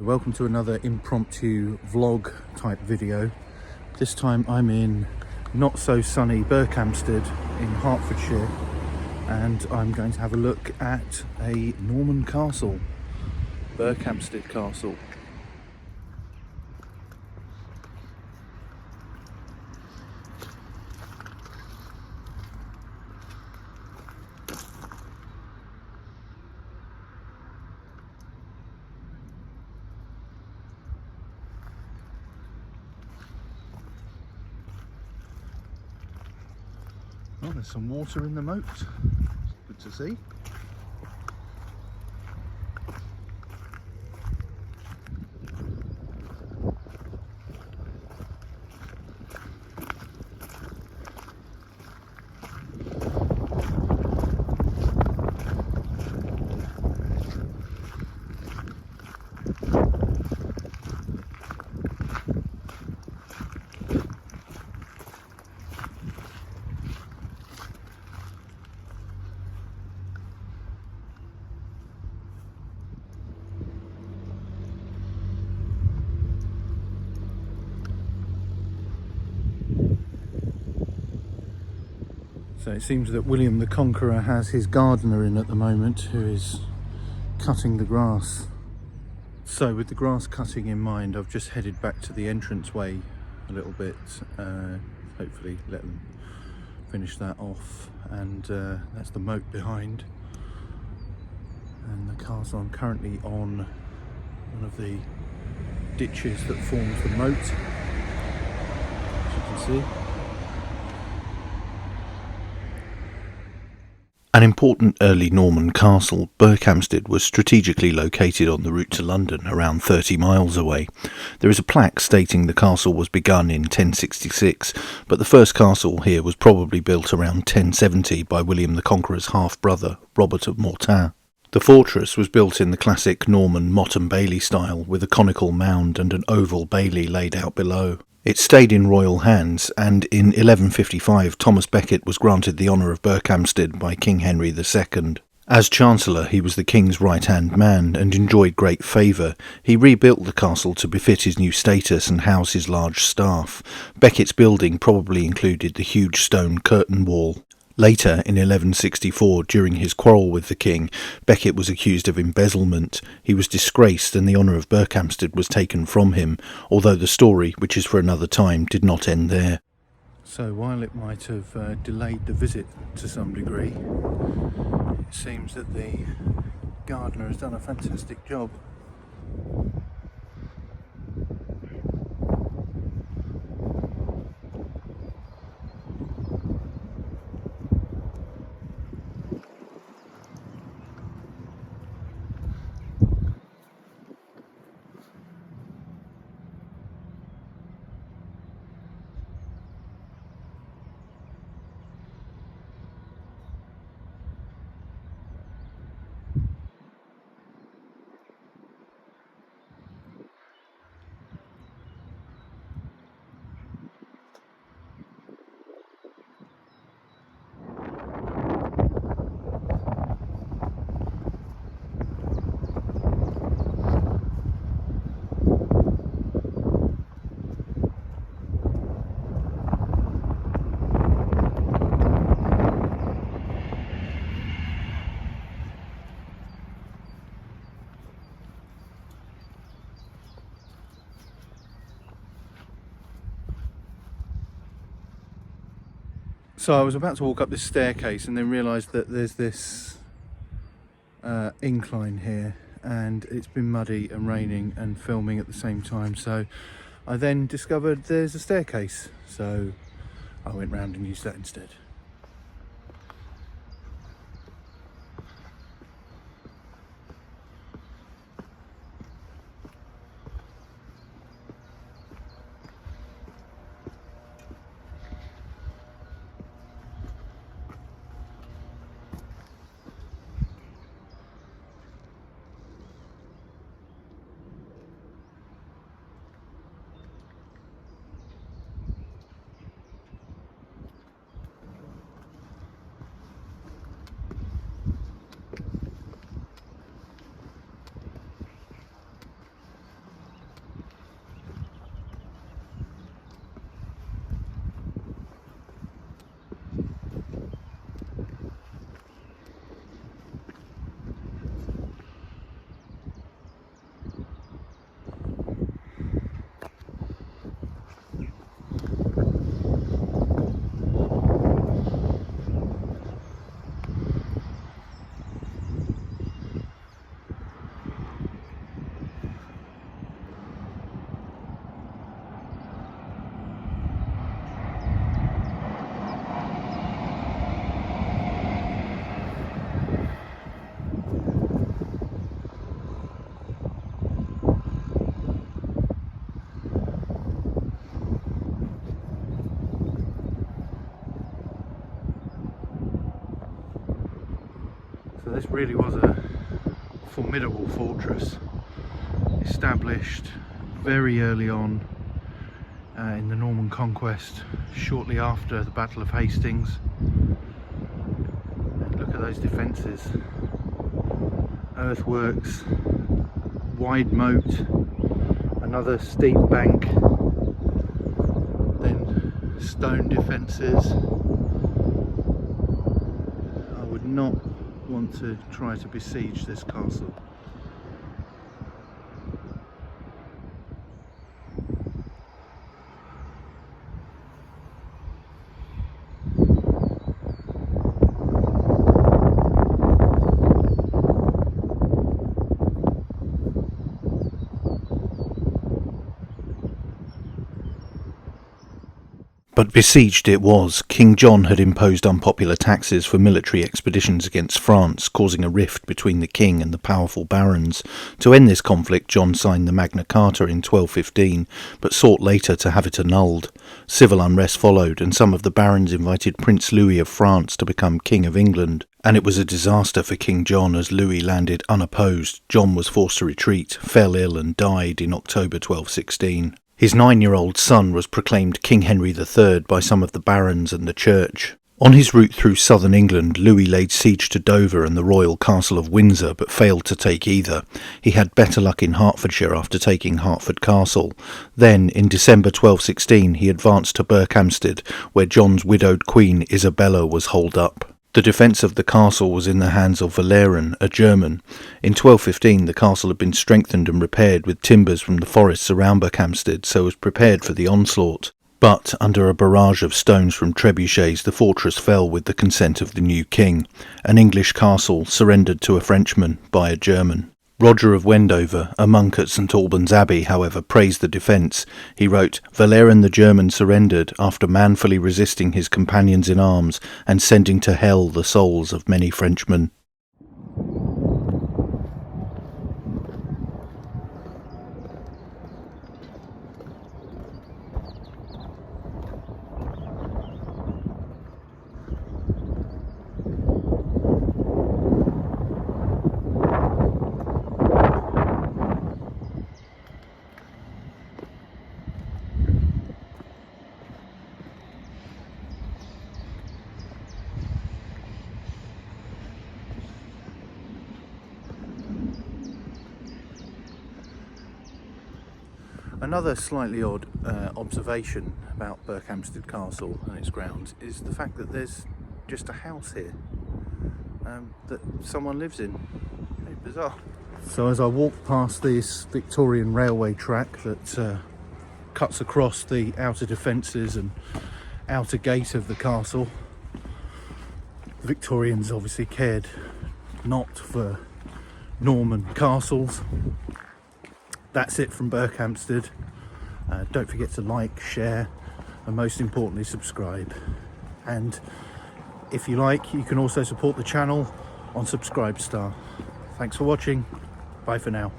Welcome to another impromptu vlog type video. This time I'm in not so sunny Berkhamsted in Hertfordshire, and I'm going to have a look at a Norman castle, Berkhamsted Castle. Oh, there's some water in the moat. Good to see. So it seems that William the Conqueror has his gardener in at the moment, who is cutting the grass. So with the grass cutting in mind, I've just headed back to the entranceway a little bit, hopefully let them finish that off, and that's the moat behind. And the castle, I'm currently on one of the ditches that forms the moat, as you can see. An important early Norman castle, Berkhamsted was strategically located on the route to London, around 30 miles away. There is a plaque stating the castle was begun in 1066, but the first castle here was probably built around 1070 by William the Conqueror's half-brother, Robert of Mortain. The fortress was built in the classic Norman motte and bailey style, with a conical mound and an oval bailey laid out below. It stayed in royal hands, and in 1155 Thomas Becket was granted the honour of Berkhamsted by King Henry II. As Chancellor, he was the King's right-hand man and enjoyed great favour. He rebuilt the castle to befit his new status and house his large staff. Becket's building probably included the huge stone curtain wall. Later, in 1164, during his quarrel with the king, Becket was accused of embezzlement. He was disgraced and the honour of Berkhamsted was taken from him, although the story, which is for another time, did not end there. So while it might have delayed the visit to some degree, it seems that the gardener has done a fantastic job. So I was about to walk up this staircase and then realised that there's this incline here, and it's been muddy and raining and filming at the same time, so I then discovered there's a staircase, so I went round and used that instead. This really was a formidable fortress, established very early on in the Norman conquest, shortly after the Battle of Hastings. And look at those defences: earthworks, wide moat, another steep bank, then stone defences. I would not want to try to besiege this castle. But besieged it was. King John had imposed unpopular taxes for military expeditions against France, causing a rift between the king and the powerful barons. To end this conflict, John signed the Magna Carta in 1215, but sought later to have it annulled. Civil unrest followed, and some of the barons invited Prince Louis of France to become King of England. And it was a disaster for King John as Louis landed unopposed. John was forced to retreat, fell ill and died in October 1216. His 9-year-old son was proclaimed King Henry III by some of the barons and the church. On his route through southern England, Louis laid siege to Dover and the royal castle of Windsor, but failed to take either. He had better luck in Hertfordshire after taking Hertford Castle. Then, in December 1216, he advanced to Berkhamsted, where John's widowed queen Isabella was holed up. The defence of the castle was in the hands of Valerian, a German. In 1215 the castle had been strengthened and repaired with timbers from the forests around Berkhamsted, so was prepared for the onslaught. But, under a barrage of stones from trebuchets, the fortress fell with the consent of the new king. An English castle surrendered to a Frenchman by a German. Roger of Wendover, a monk at St Albans Abbey, however, praised the defence. He wrote, "Valerian the German surrendered after manfully resisting his companions in arms and sending to hell the souls of many Frenchmen." Another slightly odd observation about Berkhamsted Castle and its grounds is the fact that there's just a house here that someone lives in. Very bizarre. So as I walk past this Victorian railway track that cuts across the outer defences and outer gate of the castle, the Victorians obviously cared not for Norman castles. That's it from Berkhamsted. Don't forget to like, share, and most importantly subscribe. And if you like, you can also support the channel on Subscribestar. Thanks for watching. Bye for now.